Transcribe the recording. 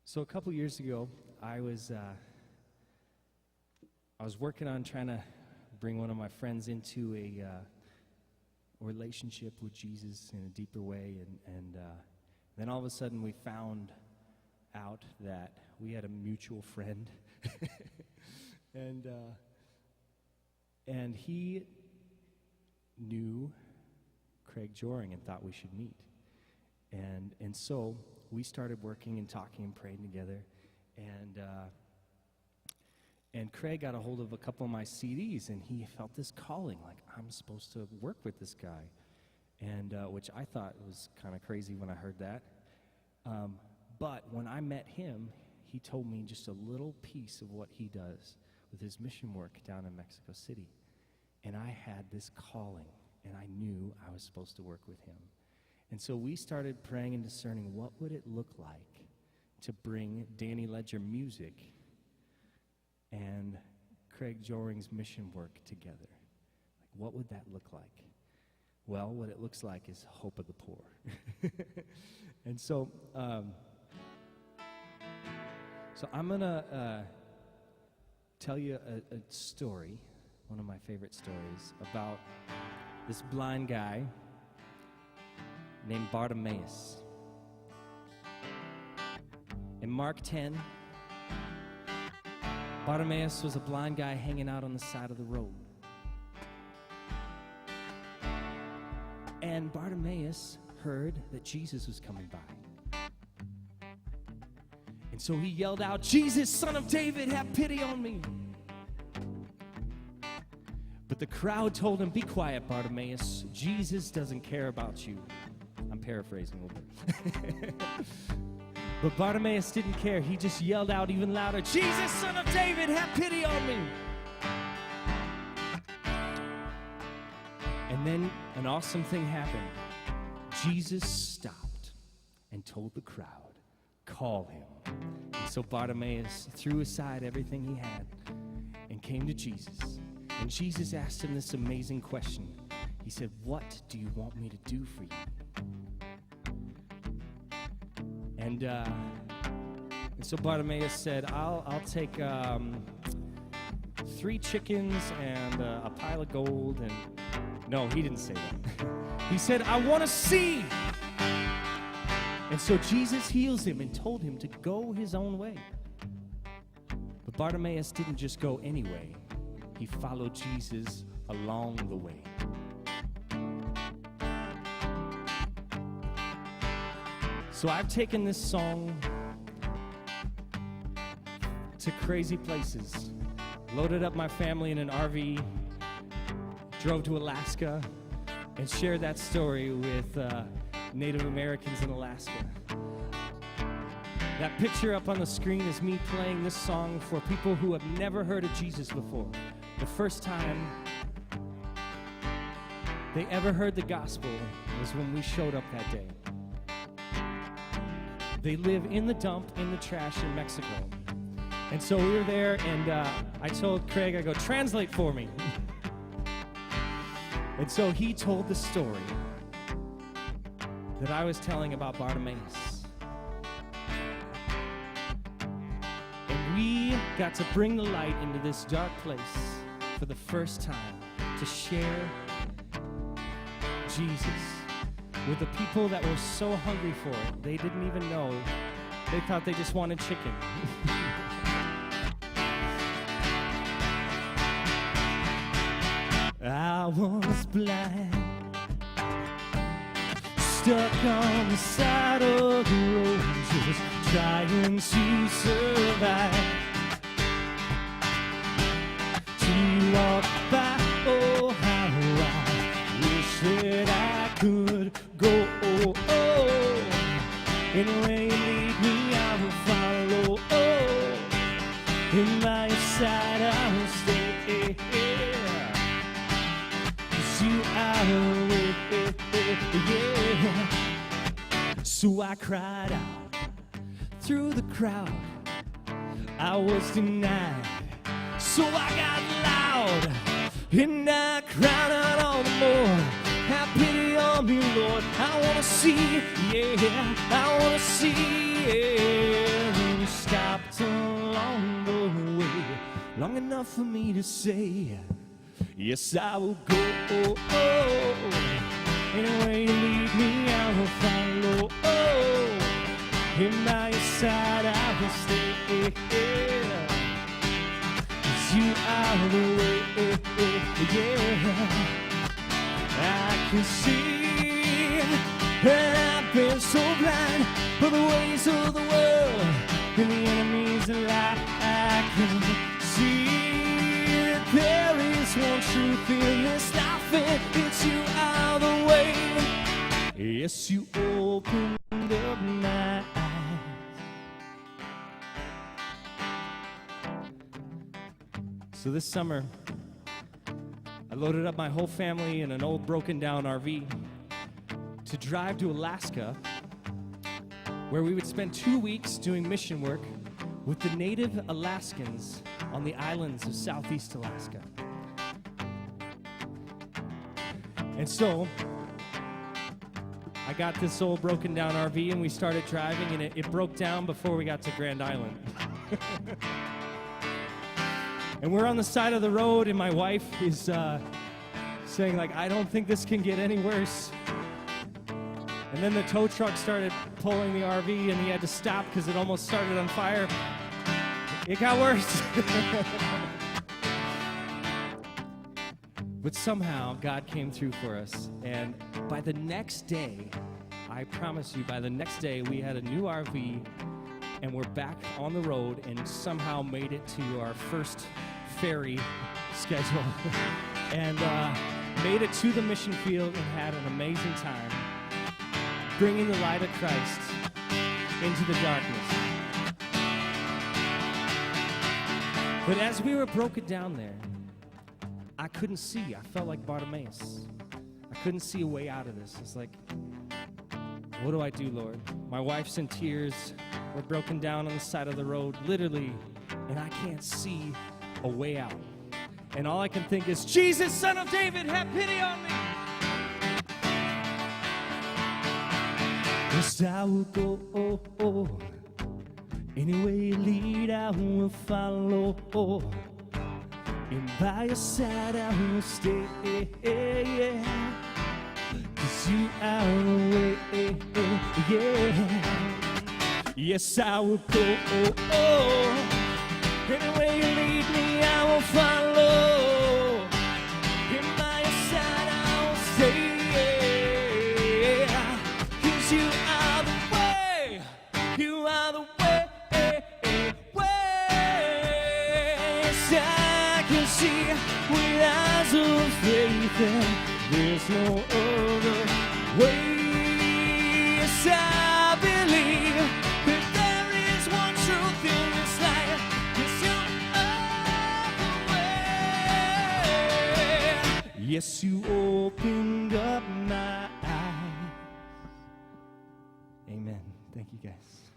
So a couple years ago, I was working on trying to bring one of my friends into a relationship with Jesus in a deeper way, and then all of a sudden we found out that we had a mutual friend, and he knew Craig Joring and thought we should meet, and so we started working and talking and praying together, and Craig got a hold of a couple of my CDs, and he felt this calling, like I'm supposed to work with this guy, and which I thought was kind of crazy when I heard that. But when I met him, he told me just a little piece of what he does with his mission work down in Mexico City, and I had this calling, and I knew I was supposed to work with him. And so we started praying and discerning what would it look like to bring Danny Ledger music and Craig Joring's mission work together. Like, what would that look like? Well, what it looks like is hope of the poor. And so I'm going to tell you a story, one of my favorite stories, about this blind guy named Bartimaeus. In Mark 10, Bartimaeus was a blind guy hanging out on the side of the road. And Bartimaeus heard that Jesus was coming by. And so he yelled out, "Jesus, Son of David, have pity on me." But the crowd told him, "Be quiet, Bartimaeus. Jesus doesn't care about you." I'm paraphrasing a little bit. But Bartimaeus didn't care. He just yelled out even louder, "Jesus, Son of David, have pity on me." And then an awesome thing happened. Jesus stopped and told the crowd, "Call him." And so Bartimaeus threw aside everything he had and came to Jesus. And Jesus asked him this amazing question. He said, "What do you want me to do for you?" And so Bartimaeus said, I'll take 3 chickens and a pile of gold. And no, he didn't say that. He said, "I want to see." And so Jesus heals him and told him to go his own way. But Bartimaeus didn't just go anyway. He followed Jesus along the way. So I've taken this song to crazy places, loaded up my family in an RV, drove to Alaska, and shared that story with Native Americans in Alaska. That picture up on the screen is me playing this song for people who have never heard of Jesus before. The first time they ever heard the gospel was when we showed up that day. They live in the dump, in the trash in Mexico. And so we were there, and I told Craig, I go, "Translate for me." And so he told the story that I was telling about Bartimaeus. And we got to bring the light into this dark place for the first time to share Jesus with the people that were so hungry for it, they didn't even know. They thought they just wanted chicken. I was blind, stuck on the side of the road, just trying to survive. To walk by, oh how I wish that I could go. Anyway you lead me, I will follow. In my side I will stay. 'Cause you are with me, yeah. So I cried out through the crowd. I was denied, so I got loud, and I cried out all the more. Have pity on me, Lord. I wanna see, yeah, I wanna see, yeah. When you stopped along the way, long enough for me to say, yes, I will go. Anyway you lead me, I will follow. And by your side I will stay. 'Cause you are the way, yeah. I can see, and I've been so blind by the ways of the world and the enemies that lie. I can see that there is one truth in this life, and it's you are the way. Yes, you opened up my eyes. So this summer, I loaded up my whole family in an old broken down RV to drive to Alaska, where we would spend 2 weeks doing mission work with the native Alaskans on the islands of Southeast Alaska. And so, I got this old broken down RV and we started driving, and it broke down before we got to Grand Island. And we're on the side of the road, and my wife is saying, like, I don't think this can get any worse. And then the tow truck started pulling the RV, and he had to stop because it almost started on fire. It got worse. But somehow, God came through for us. And by the next day, I promise you, by the next day, we had a new RV, and we're back on the road and somehow made it to our first ferry schedule. And made it to the mission field and had an amazing time bringing the light of Christ into the darkness. But as we were broken down there, I couldn't see. I felt like Bartimaeus. I couldn't see a way out of this. It's like, what do I do, Lord? My wife's in tears. We're broken down on the side of the road, literally, and I can't see a way out. And all I can think is, Jesus, Son of David, have pity on me. Yes, I will go. Anyway you lead, I will follow. And by your side I will stay. 'Cause you are the way, yeah. Yes, I will go. Anyway you lead me, I will follow. And by your side I will stay. 'Cause you are the way. You are the way. Yes, I can see with eyes of faith, and there's no other way. Yes, I believe that there is one truth in this life. Yes, you are the way. Yes, you opened up my eyes. Amen. Thank you, guys.